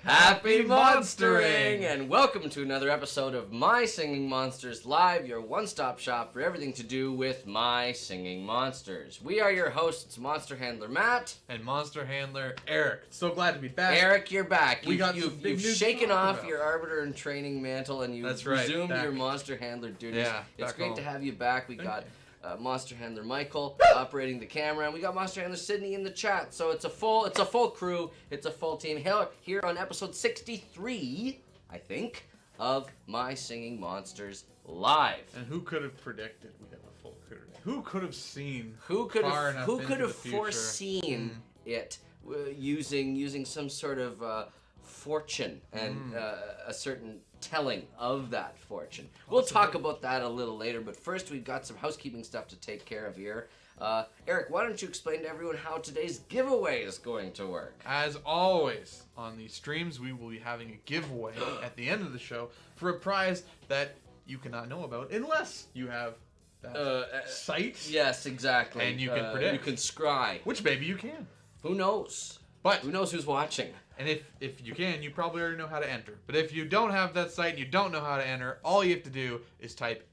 Happy Monstering! And welcome to another episode of My Singing Monsters Live, your one-stop shop for everything to do with My Singing Monsters. We are your hosts, Monster Handler Matt. And Monster Handler Eric. So glad to be back. Eric, you're back. You've shaken off your Arbiter and Training mantle and you've resumed back. your Monster Handler duties. Yeah, it's great home. to have you back. We got Monster Handler Michael operating the camera, and we got Monster Handler Sydney in the chat. So it's a full crew, it's a full team here on episode 63, I think, of My Singing Monsters Live. And who could have predicted we have a full crew today? Who could have seen? Who could have foreseen it using some sort of fortune and a certain telling of that fortune. We'll talk about that a little later, but first we've got some housekeeping stuff to take care of here. Eric, why don't you explain to everyone how today's giveaway is going to work? As always, on these streams, we will be having a giveaway at the end of the show for a prize that you cannot know about unless you have that site. Yes, exactly. And you can predict. You can scry. Which maybe you can. Who knows? But who knows who's watching? And if you can, you probably already know how to enter. But if you don't have that site and you don't know how to enter, all you have to do is type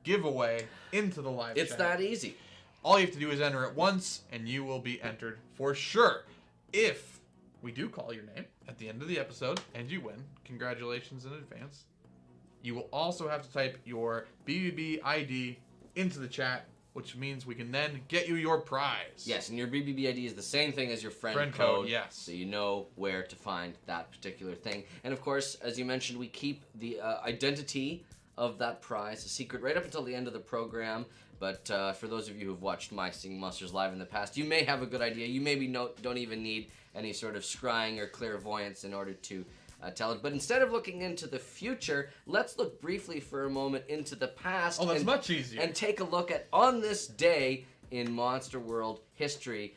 !giveaway into the live chat. It's that easy. All you have to do is enter it once, and you will be entered for sure. If we do call your name at the end of the episode and you win, congratulations in advance. You will also have to type your BBB ID into the chat, which means we can then get you your prize. Yes, and your BBB ID is the same thing as your friend code. Yes. So you know where to find that particular thing. And of course, as you mentioned, we keep the identity of that prize a secret right up until the end of the program. But for those of you who've watched My Singing Monsters Live in the past, you may have a good idea. You maybe don't even need any sort of scrying or clairvoyance in order to tell it. But instead of looking into the future, let's look briefly for a moment into the past. Oh, that's much easier. And take a look at on this day in Monster World history.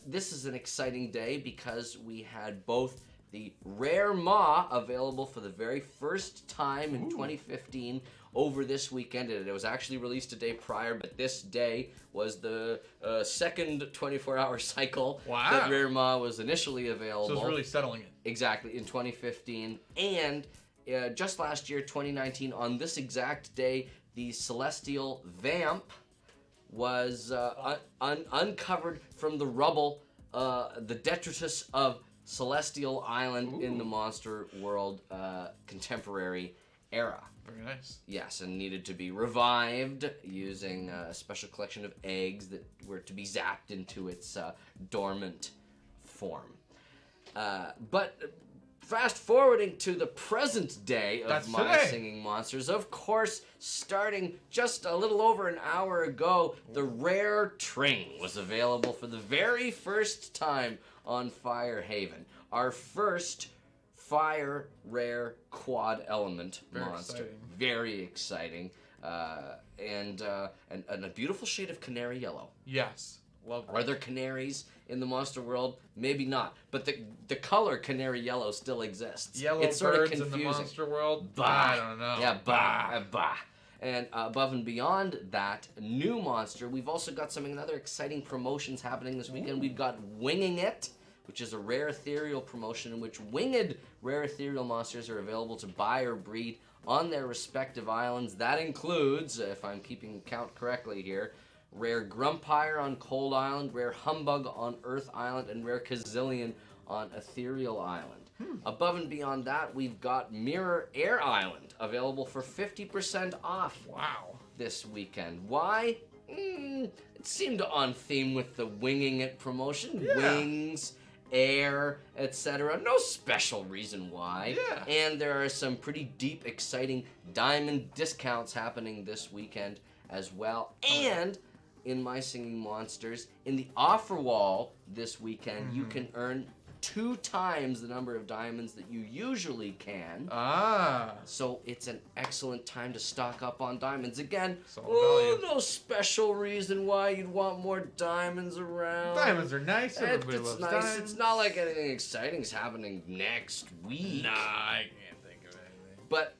This is an exciting day because we had both the Rare Maw available for the very first time in 2015 over this weekend, and it was actually released a day prior, but this day was the second 24-hour cycle that Rare Maw was initially available. So it's really settling it. Exactly, in 2015. And just last year, 2019, on this exact day, the Celestial Vamp was uncovered from the rubble, the detritus of Celestial Island in the Monster World contemporary era. Very nice. Yes, and needed to be revived using a special collection of eggs that were to be zapped into its dormant form. But fast forwarding to the present day of My Singing Monsters, of course, starting just a little over an hour ago, the Rare Train was available for the very first time on Firehaven. Our first Fire Rare Quad Element monster. Exciting. Very exciting. And a beautiful shade of canary yellow. Yes. Love that. Are there canaries in the monster world? Maybe not. But the color canary yellow still exists. Yellow it's sort birds of confusing. in the monster world? Bah. I don't know. Yeah, bah. And above and beyond that new monster, we've also got some other exciting promotions happening this weekend. We've got Winging It, which is a rare ethereal promotion in which winged rare ethereal monsters are available to buy or breed on their respective islands. That includes, if I'm keeping count correctly here, Rare Grumpire on Cold Island, Rare Humbug on Earth Island, and Rare Kazillion on Ethereal Island. Above and beyond that, we've got Mirror Air Island available for 50% off this weekend. Why? It seemed on theme with the Winging It promotion. Yeah. Wings, air, etc. No special reason why. Yeah. And there are some pretty deep, exciting diamond discounts happening this weekend as well. And in My Singing Monsters, in the offer wall this weekend, you can earn 2 times the number of diamonds that you usually can. So it's an excellent time to stock up on diamonds. Again, no special reason why you'd want more diamonds around. Diamonds are nice. Everybody It's loves nice. diamonds. It's not like anything exciting is happening next week. Nah, I can't think of anything. But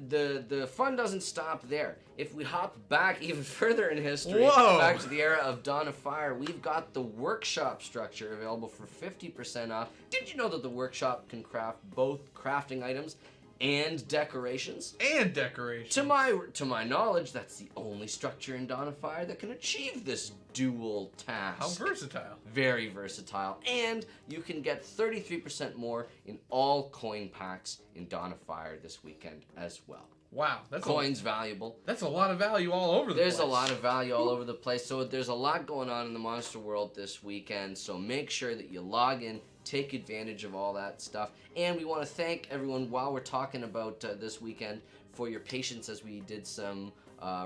the fun doesn't stop there. If we hop back even further in history, Whoa. back to the era of Dawn of Fire, we've got the workshop structure available for 50% off. Did you know that the workshop can craft both crafting items and decorations? And decorations. To my knowledge, that's the only structure in Dawn of Fire that can achieve this dual task. How versatile. Very versatile. And you can get 33% more in all coin packs in Dawn of Fire this weekend as well. Wow, Coins valuable. That's a lot of value all over the place. There's a lot of value all over the place. So there's a lot going on in the Monster World this weekend. So make sure that you log in, take advantage of all that stuff. And we want to thank everyone while we're talking about this weekend for your patience as we did some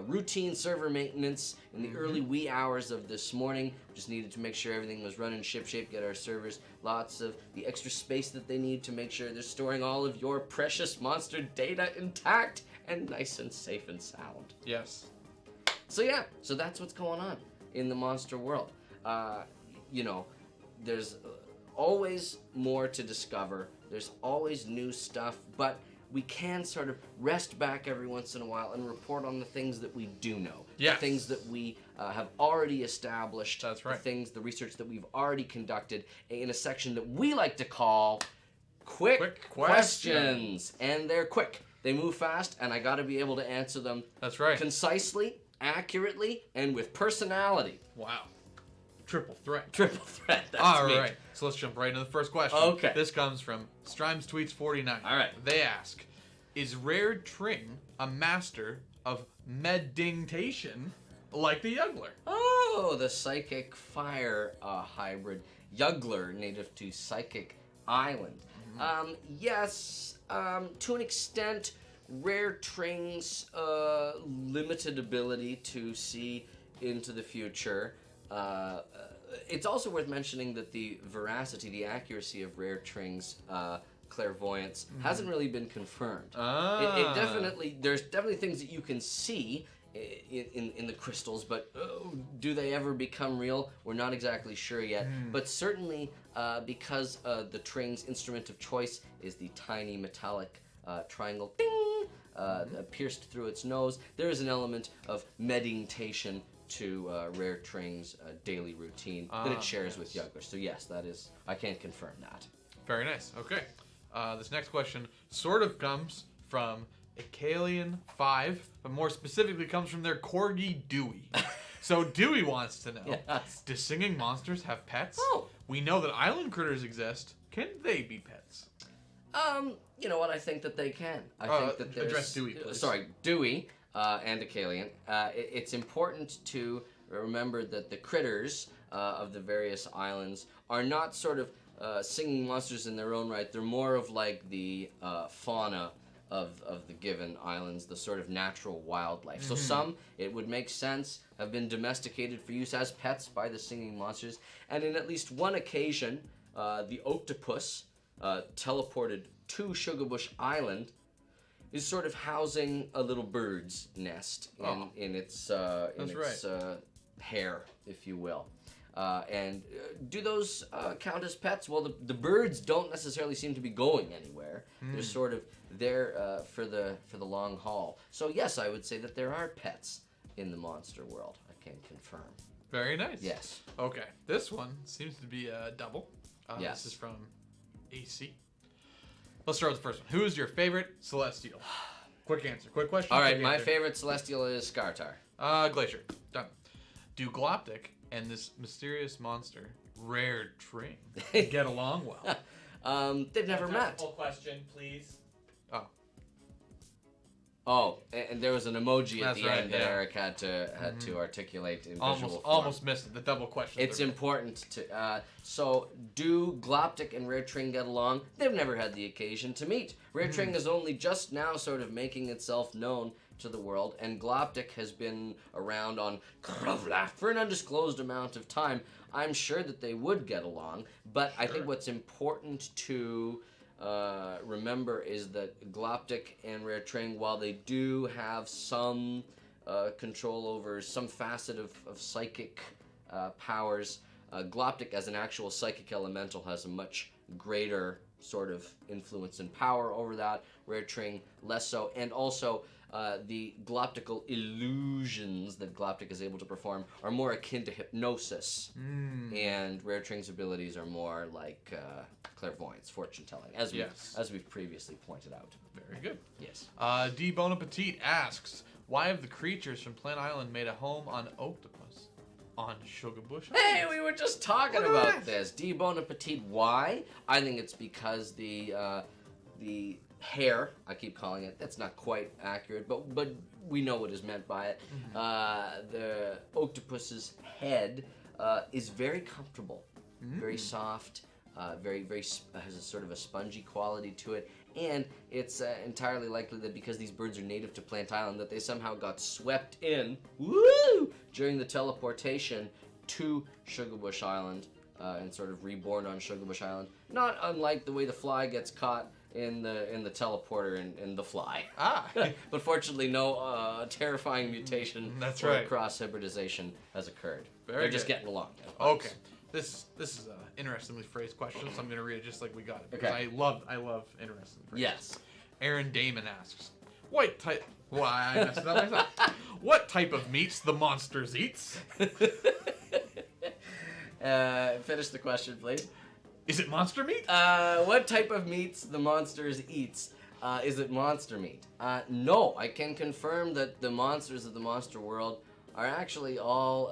routine server maintenance in the early wee hours of this morning. We just needed to make sure everything was running shipshape, get our servers lots of the extra space that they need to make sure they're storing all of your precious monster data intact and nice and safe and sound. Yes. So yeah, so that's what's going on in the Monster World. There's always more to discover. There's always new stuff, but we can sort of rest back every once in a while and report on the things that we do know. Yes. The things that we have already established. That's right. The research that we've already conducted in a section that we like to call Quick Questions. And they're quick. They move fast, and I got to be able to answer them That's right. concisely, accurately, and with personality. Wow. Triple threat. Triple threat. That's All me. right, so let's jump right into the first question. Okay. This comes from Strimes Tweets 49. All right. They ask, is Rare Tring a master of medingtation like the Yuggler? Oh, the Psychic Fire hybrid Yuggler, native to Psychic Island. Yes, to an extent, Rare Tring's limited ability to see into the future. It's also worth mentioning that the veracity, the accuracy of Rare Tring's clairvoyance hasn't really been confirmed. It definitely, there's definitely things that you can see in the crystals, but do they ever become real? We're not exactly sure yet. But certainly, because the Tring's instrument of choice is the tiny metallic triangle, ding, pierced through its nose, there is an element of meditation to Rare Tring's daily routine that it shares with Yuggler. So yes, that is, I can confirm that. Very nice. Okay. This next question sort of comes from Icalian 5, but more specifically comes from their corgi Dewey. So Dewey wants to know, Yes. do singing monsters have pets? Oh. We know that island critters exist. Can they be pets? You know what? I think that they can. I think that there's... address Dewey, please. Sorry, Dewey and Icalian. It's important to remember that the critters of the various islands are not sort of singing monsters in their own right. They're more of like the fauna of the given islands, the sort of natural wildlife. So some, it would make sense, have been domesticated for use as pets by the singing monsters. And in at least one occasion, the octopus teleported to Sugarbush Island is sort of housing a little bird's nest in its hair, if you will. And do those count as pets? Well, the birds don't necessarily seem to be going anywhere. They're sort of there for the long haul. So yes, I would say that there are pets in the monster world. I can confirm. Very nice. Yes. Okay. This one seems to be a double. Yes. This is from AC. Let's start with the first one. Who is your favorite Celestial? Quick answer. Quick question. All right, quick my answer. favorite Celestial is Skartar. Glacier. Done. Do Glopped and this mysterious monster, Rare Tring, get along well? They've never met. Full question, please. Oh, and there was an emoji at That's the right, end that yeah. Eric had to articulate in visual form. Almost missed it. The double question. It's important to. So, do Gloptic and Rare Tring get along? They've never had the occasion to meet. Rare Tring is only just now sort of making itself known to the world, and Gloptic has been around on Krovlaf for an undisclosed amount of time. I'm sure that they would get along, but I think what's important to remember is that Gloptic and Rare Tring, while they do have some control over some facet of psychic powers, Gloptic as an actual psychic elemental has a much greater sort of influence and power over that. Rare Tring less so, and also the gloptical illusions that Gloptic is able to perform are more akin to hypnosis, and Rare Tring's abilities are more like clairvoyance, fortune telling, as we've previously pointed out. Very good. Yes. D. Bon Appetit asks, why have the creatures from Plant Island made a home on Octopus? On Sugar Bush Island? Hey, we were just talking about this. D. Bon Appetit, why? I think it's because the hair, I keep calling it, that's not quite accurate, but we know what is meant by it. The octopus's head is very comfortable, very soft, very has a sort of a spongy quality to it, and it's entirely likely that because these birds are native to Plant Island, that they somehow got swept in, during the teleportation to Sugarbush Island, and sort of reborn on Sugarbush Island. Not unlike the way the fly gets caught in the teleporter in The Fly. But fortunately, no terrifying mutation or cross hybridization has occurred. They're just getting along. Okay. This is an interestingly phrased question, so I'm going to read it just like we got it. Because I love interesting phrases. Yes. Aaron Damon asks, what type... Why, I messed it up myself. What type of meats the monsters eats? Finish the question, please. Is it monster meat? What type of meats the monsters eats? Is it monster meat? No, I can confirm that the monsters of the monster world are actually all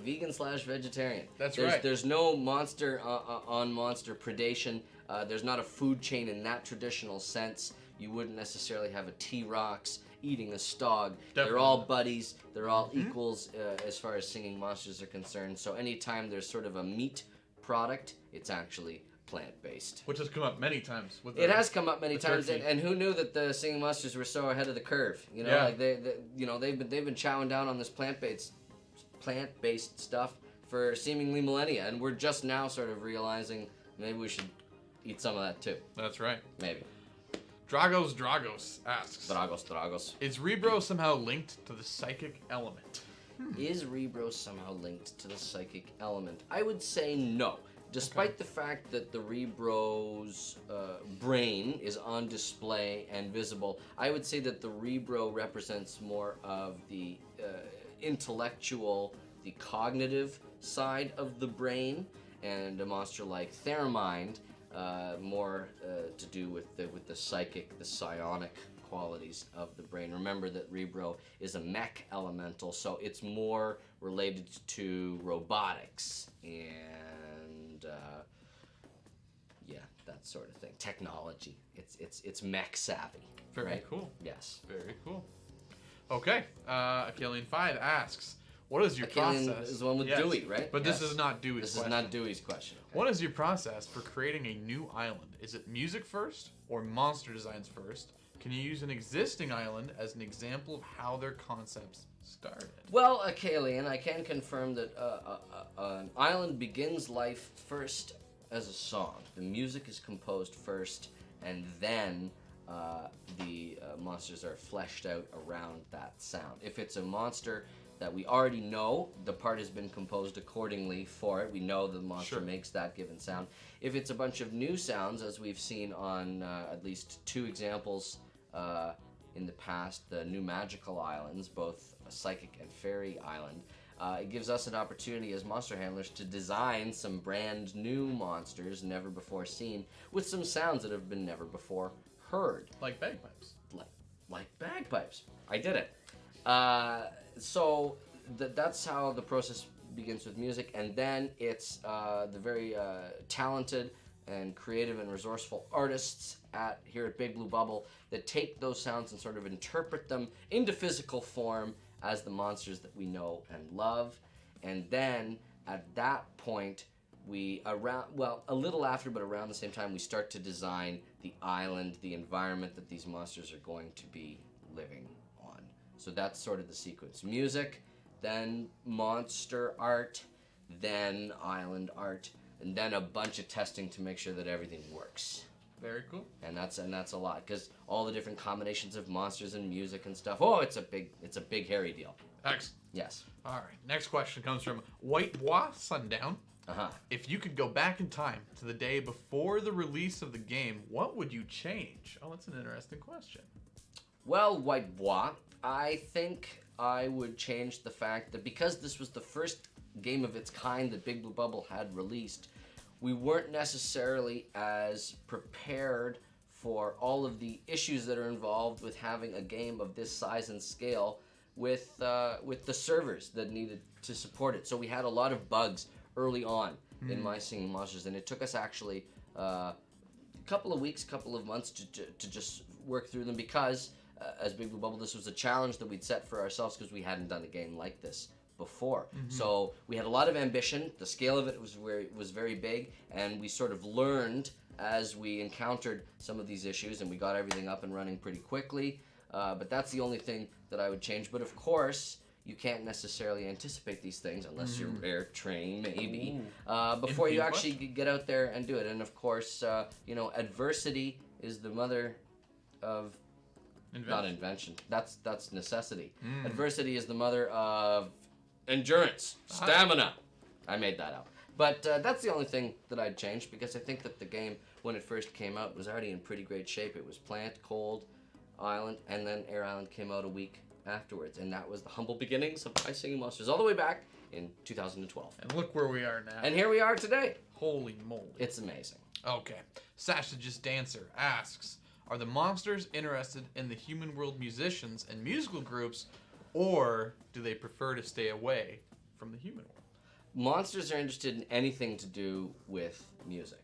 vegan/vegetarian. Right. There's no monster on monster predation. There's not a food chain in that traditional sense. You wouldn't necessarily have a T-Rex eating a stog. Definitely. They're all buddies. They're all equals as far as singing monsters are concerned. So anytime there's sort of a meat product, it's actually plant-based. Which has come up many times. It has come up many times, and who knew that the singing monsters were so ahead of the curve? You know, like they've been chowing down on this plant-based stuff for seemingly millennia, and we're just now sort of realizing maybe we should eat some of that too. That's right. Maybe. Dragos asks, Dragos. is Rebro somehow linked to the psychic element? Is Rebro somehow linked to the psychic element? I would say no. Despite the fact that the Rebro's brain is on display and visible, I would say that the Rebro represents more of the intellectual, the cognitive side of the brain, and a monster like Theramind more to do with the psychic, the psionic qualities of the brain. Remember that Rebro is a mech elemental, so it's more related to robotics and that sort of thing. Technology. It's mech savvy. Very cool. Yes. Very cool. Okay. Achillean 5 asks, what is your Achillean process? is the one with Dewey, right? But this is not Dewey's question. This is not Dewey's question. Okay. What is your process for creating a new island? Is it music first or monster designs first? Can you use an existing island as an example of how their concepts started? Well, Achillean, I can confirm that an island begins life first as a song. The music is composed first, and then the monsters are fleshed out around that sound. If it's a monster that we already know, the part has been composed accordingly for it. We know the monster makes that given sound. If it's a bunch of new sounds, as we've seen on at least 2 examples in the past, the new magical islands, both a psychic and fairy island, it gives us an opportunity as monster handlers to design some brand new monsters never before seen with some sounds that have been never before heard. Like bagpipes. Like bagpipes. I did it. So that's how the process begins with music, and then it's the very talented and creative and resourceful artists here at Big Blue Bubble that take those sounds and sort of interpret them into physical form as the monsters that we know and love. And then at that point, a little after, but around the same time, we start to design the island, the environment that these monsters are going to be living on. So that's sort of the sequence. Music, then monster art, then island art, and then a bunch of testing to make sure that everything works. Very cool. And that's a lot, because all the different combinations of monsters and music and stuff. Oh, it's a big hairy deal. Excellent. Yes. All right. Next question comes from White Bois Sundown. If you could go back in time to the day before the release of the game, what would you change? Oh, that's an interesting question. Well, White Bois, I think I would change the fact that because this was the first game of its kind that Big Blue Bubble had released, we weren't necessarily as prepared for all of the issues that are involved with having a game of this size and scale with the servers that needed to support it. So we had a lot of bugs early on in My Singing Monsters, and it took us actually a couple of weeks, couple of months to just work through them because, as Big Blue Bubble, this was a challenge that we'd set for ourselves because we hadn't done a game like this before. So we had a lot of ambition. The scale of it was very big, and we sort of learned as we encountered some of these issues, and we got everything up and running pretty quickly. But that's the only thing that I would change. But of course, you can't necessarily anticipate these things unless you're rare trained, maybe, before you actually get out there and do it. And of course, adversity is the mother of not invention. That's necessity. Adversity is the mother of endurance, stamina. I made that up. But that's the only thing that I'd change because I think that the game, when it first came out, was already in pretty great shape. It was Plant, Cold, Island, and then Air Island came out a week afterwards, and that was the humble beginnings of My Singing Monsters all the way back in 2012. And look where we are now. And here we are today. Holy moly. It's amazing. Okay. Sasha Just Dancer asks, are the monsters interested in the human world musicians and musical groups, or do they prefer to stay away from the human world? Monsters are interested in anything to do with music.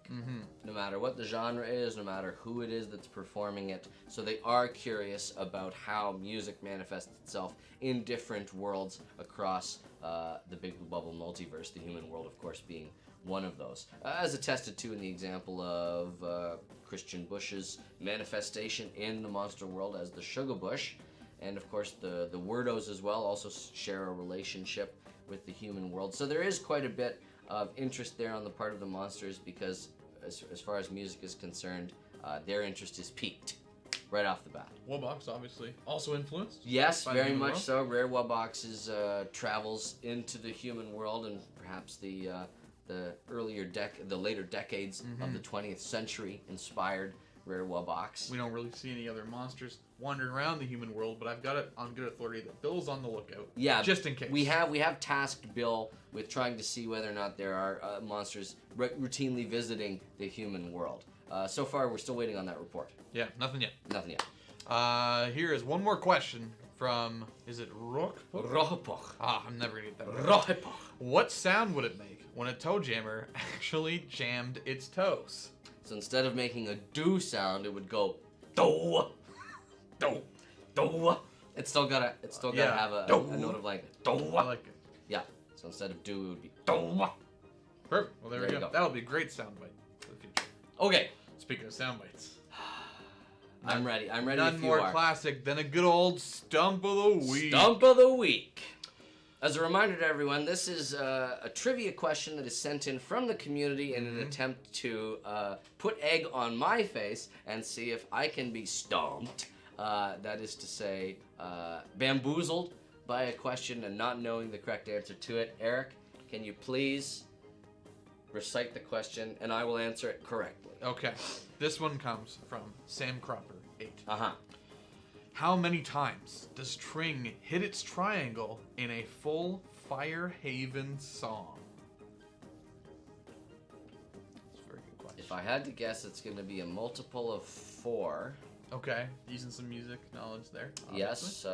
No matter what the genre is, no matter who it is that's performing it. So they are curious about how music manifests itself in different worlds across the Big Blue Bubble multiverse, the human world, of course, being one of those. As attested to in the example of Christian Bush's manifestation in the monster world as the Sugar Bush. And of course, the Wordos as well also share a relationship with the human world. So there is quite a bit of interest there on the part of the monsters because as far as music is concerned, their interest is piqued right off the bat. Wobox, obviously, also influenced? Yes, very much so. Rare Wobox's travels into the human world and perhaps the later decades of the 20th century inspired Rare Wobox. We don't really see any other monsters wandering around the human world, but I've got it on good authority that Bill's on the lookout. Yeah, just in case. We have tasked Bill with trying to see whether or not there are monsters routinely visiting the human world. So far, we're still waiting on that report. Yeah, nothing yet. Nothing yet. Here is one more question from, is it Rohpoch? I'm never gonna get that right. Rohpoch. What sound would it make when a toe jammer actually jammed its toes? So instead of making a do sound, it would go do, do, do. It's still gotta have a note of like do. I like it. Yeah. So instead of do, it would be do. Perfect. Well, there we go. That'll be a great soundbite for the future. Okay. Speaking of soundbites, I'm ready. I'm ready. None more classic than a good old stump of the week. Stump of the week. As a reminder to everyone, this is a trivia question that is sent in from the community in an attempt to put egg on my face and see if I can be stumped. That is to say, bamboozled by a question and not knowing the correct answer to it. Eric, can you please recite the question and I will answer it correctly? Okay. This one comes from Sam Cropper 8. Uh-huh. How many times does Tring hit its triangle in a full Fire Haven song? That's a very good question. If I had to guess, it's going to be a multiple of 4. Okay, using some music knowledge there. Obviously. Yes.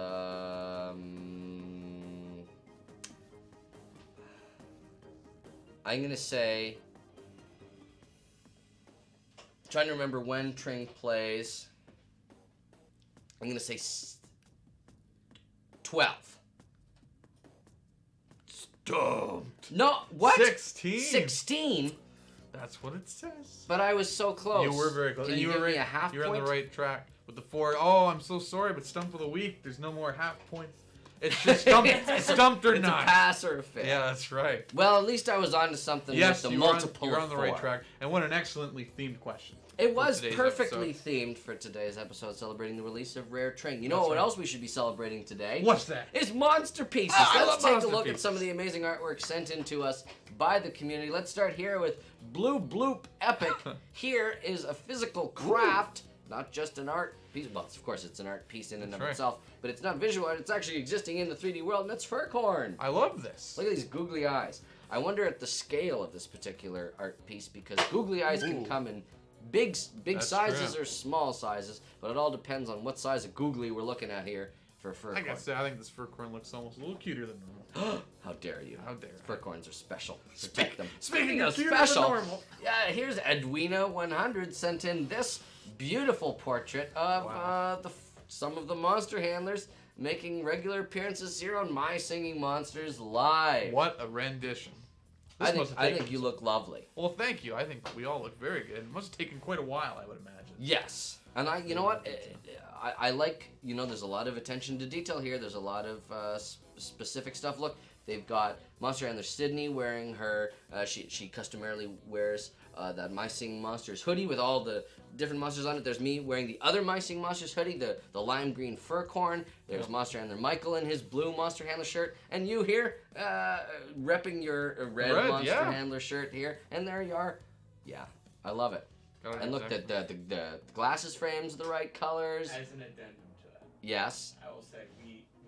I'm going to say... trying to remember when Tring plays... I'm going to say 12. Stumped. No, what? 16. 16? That's what it says. But I was so close. You were very close. Can and you were give right, me a half you're point? on the right track with the 4. Oh, I'm so sorry, but Stump of the Week, there's no more half points It's just stumped or it's not. a pass or a fail. Yeah, that's right. Well, at least I was onto something Yes, with the you're multiple on the right four. track. And what an excellently themed question. It was today's perfectly episode. themed for today's episode, celebrating the release of Rare Train. You know That's what right. else we should be celebrating today? What's that? It's Monsterpieces. I Let's love take a look at Monsterpieces. some of the amazing artwork sent in to us by the community. Let's start here with Blue Bloop Epic. Here is a physical craft, not just an art piece. Well, of course, it's an art piece in and of right. itself, but it's not visual art. It's actually existing in the 3D world, and it's Furcorn. I love this. Look at these googly eyes. I wonder at the scale of this particular art piece, because googly eyes can come in big That's sizes true. or small sizes, but it all depends on what size of googly we're looking at here for Furcorn. I gotta say, I think this Furcorn looks almost a little cuter than normal. How dare you? How dare I. Furcorns are special. Protect them. Speaking of cuter special, than normal. yeah, here's Edwina100 sent in this beautiful portrait of Wow. some of the monster handlers making regular appearances here on My Singing Monsters Live. What a rendition. This I think, must have I taken think you look lovely. Well, thank you. I think we all look very good. It must have taken quite a while, I would imagine. Yes. And you know what? I like, there's a lot of attention to detail here. There's a lot of specific stuff. Look, they've got Monster Handler Sydney wearing her, she customarily wears that My Singing Monsters hoodie with all the different monsters on it. There's me wearing the other My Singing Monsters hoodie, the lime green Furcorn. There's Monster Handler Michael in his blue Monster Handler shirt. And you here, repping your red Monster Handler shirt here. And there you are. Yeah, I love it. And look, the glasses frames are the right colors. As an addendum to that, Yes. I will say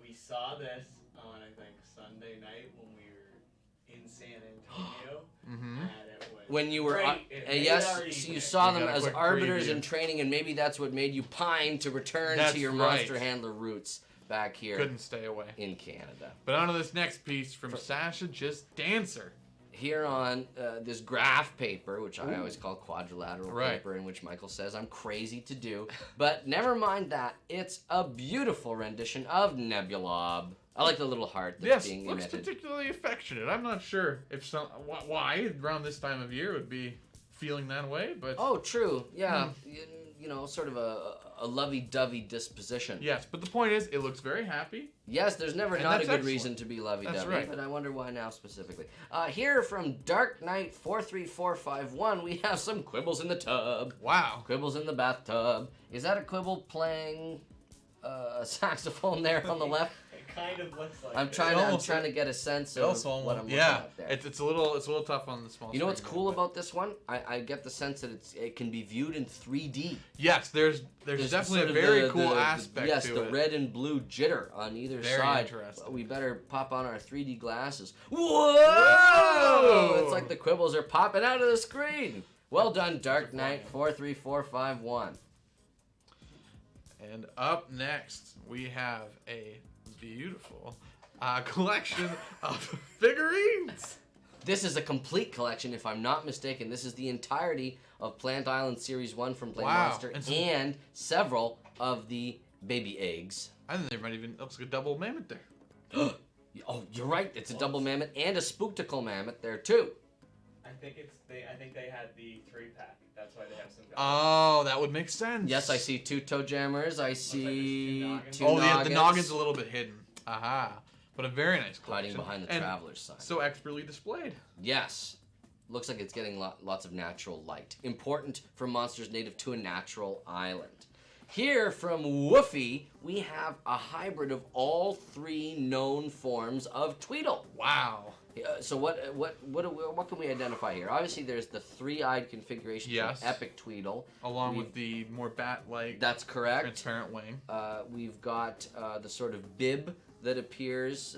we saw this on I think Sunday night when we were in San Antonio, Mm-hmm. and it was When you were, great. It made yes, our so you evening. saw You them got a as quick arbiters preview. in training, and maybe that's what made you pine to return That's to your right. monster handler roots back here Couldn't stay away. in Canada. But on to this next piece from Sasha Just Dancer. Here on this graph paper, which I always call quadrilateral Right. paper, in which Michael says I'm crazy to do, but never mind that. It's a beautiful rendition of Nebulob. I like the little heart that's Yes, being looks emitted. particularly affectionate. I'm not sure if why around this time of year would be feeling that way, but Oh, true. Yeah, sort of a lovey-dovey disposition. yes. But the point is, it looks very happy. Yes, there's never And not a that's good excellent. reason to be lovey-dovey, That's right. but I wonder why now specifically. Here from Dark Knight 43451, we have some quibbles in the tub. Wow. Quibbles in the bathtub. Is that a quibble playing saxophone there on the left? It kind of looks like. I'm it. trying to get a sense of what I'm looking at there. It's a little tough on the small. You know what's screen, cool but- about this one? I get the sense that it can be viewed in 3D. Yes, there's definitely sort a of very cool aspect yes, to the it. red and blue jitter on either Very side. interesting. We better pop on our 3D glasses. Whoa! Whoa! It's like the quibbles are popping out of the screen. Well done, Dark Knight 43451. And up next, we have a beautiful collection of figurines. This is a complete collection, if I'm not mistaken. This is the entirety of Plant Island Series 1 from Play Wow. Monster And and, some- several of the baby eggs. I think there might even looks like a double mammoth there. Oh, you're right. It's a double mammoth and a spooktical mammoth there, too. I think they had the 3-pack. That's why they have some. Oh, that would make sense. Yes, I see 2 toe jammers. I see there's 2 two noggins. Oh, the noggin's a little bit hidden. Aha. But a very nice hiding collection. behind the And traveler's sign. so expertly displayed. Yes. Looks like it's getting lots of natural light. Important for monsters native to a natural island. Here from Woofy, we have a hybrid of all 3 known forms of Tweedle. Wow. So what can we identify here? Obviously, there's the 3-eyed configuration Yes. from Epic Tweedle. Along with the more bat-like That's correct. transparent wing. We've got the sort of bib that appears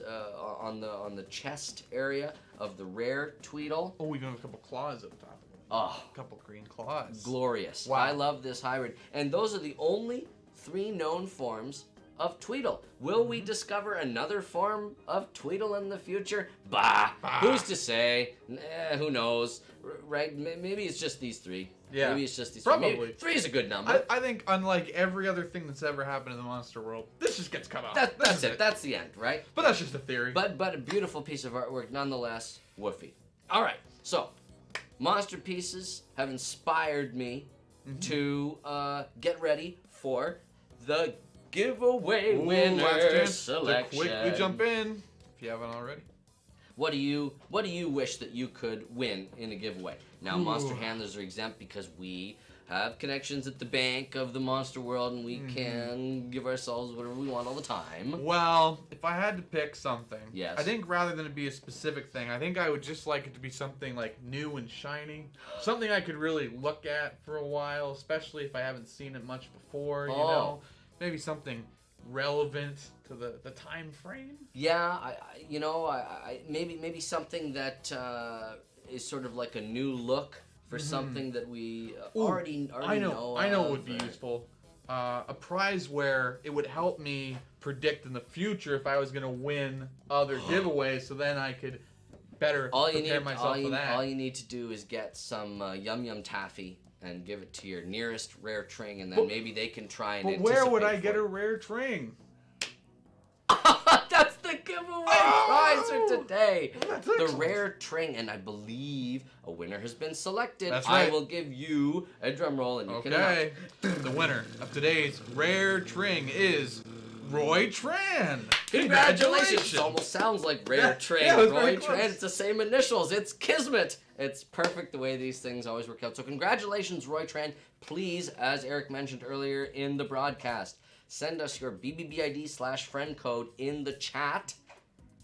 on the chest area of the rare Tweedle. Oh, we even have a couple claws up top of it. Oh, A couple green claws. glorious. Wow. I love this hybrid. And those are the only 3 known forms of Tweedle. Will we discover another form of Tweedle in the future? Bah! Who's to say? Who knows? Right? Maybe it's just these 3. Yeah. Maybe it's just these Probably. 3. Maybe 3 is a good number. I think unlike every other thing that's ever happened in the monster world, this just gets cut off. That's it. That's the end, right? But that's just a theory. But a beautiful piece of artwork nonetheless. Woofy. All right. So, monster pieces have inspired me to get ready for the giveaway Ooh, winner last chance selection. to quickly jump in if you haven't already. What do you wish that you could win in a giveaway? Now, monster handlers are exempt because we have connections at the bank of the monster world, and we can give ourselves whatever we want all the time. Well, if I had to pick something, Yes. I think rather than it be a specific thing, I think I would just like it to be something like new and shiny, something I could really look at for a while, especially if I haven't seen it much before. You know, maybe something relevant to the time frame. Yeah, I maybe something that is sort of like a new look for something that we already know. I know of, what would be useful. A prize where it would help me predict in the future if I was going to win other giveaways, so then I could better prepare myself for that. All you need to do is get some Yum Yum Taffy and give it to your nearest rare tring, and then maybe they can try and But where would I anticipate get for a it. rare tring? That's the giveaway prize for today. That's the excellent. rare tring, and I believe a winner has been selected. That's right. I will give you a drum roll, and you can announce Okay. The winner of today's rare tring is Roy Tran. Congratulations! It almost sounds like Rare Yeah, Tran. yeah, it was Roy very close. Tran, it's the same initials. It's Kismet. It's perfect the way these things always work out. So congratulations, Roy Tran. Please, as Eric mentioned earlier in the broadcast, send us your BBB ID/friend code in the chat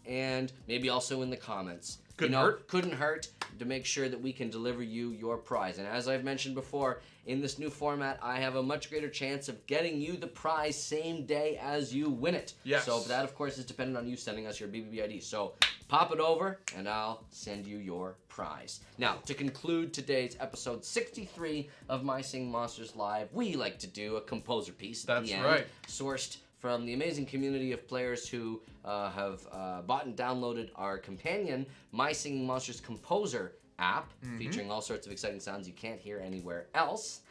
and maybe also in the comments. Couldn't hurt to make sure that we can deliver you your prize. And as I've mentioned before, in this new format, I have a much greater chance of getting you the prize same day as you win it. Yes. So that, of course, is dependent on you sending us your BBB ID. So pop it over, and I'll send you your prize. Now, to conclude today's episode 63 of My Singing Monsters Live, we like to do a composer piece at That's the end, right. sourced from the amazing community of players who have bought and downloaded our companion My Singing Monsters Composer app, featuring all sorts of exciting sounds you can't hear anywhere else.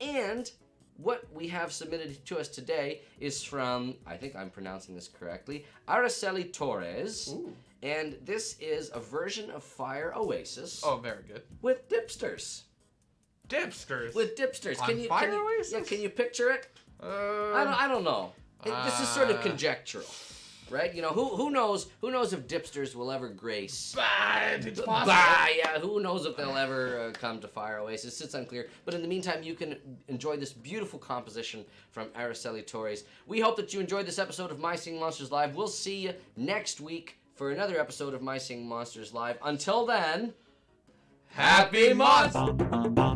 And what we have submitted to us today is from, I think I'm pronouncing this correctly, Araceli Torres. Ooh. And this is a version of Fire Oasis Oh, very good. with dipsters. Dipsters. With dipsters. On Fire Oasis? Yeah, can you picture it? I don't know. This is sort of conjectural, right? You know, who knows if dipsters will ever grace. It's possible. Yeah, who knows if they'll ever come to Fire Oasis. It's unclear. But in the meantime, you can enjoy this beautiful composition from Araceli Torres. We hope that you enjoyed this episode of My Singing Monsters Live. We'll see you next week for another episode of My Singing Monsters Live. Until then, happy monsters!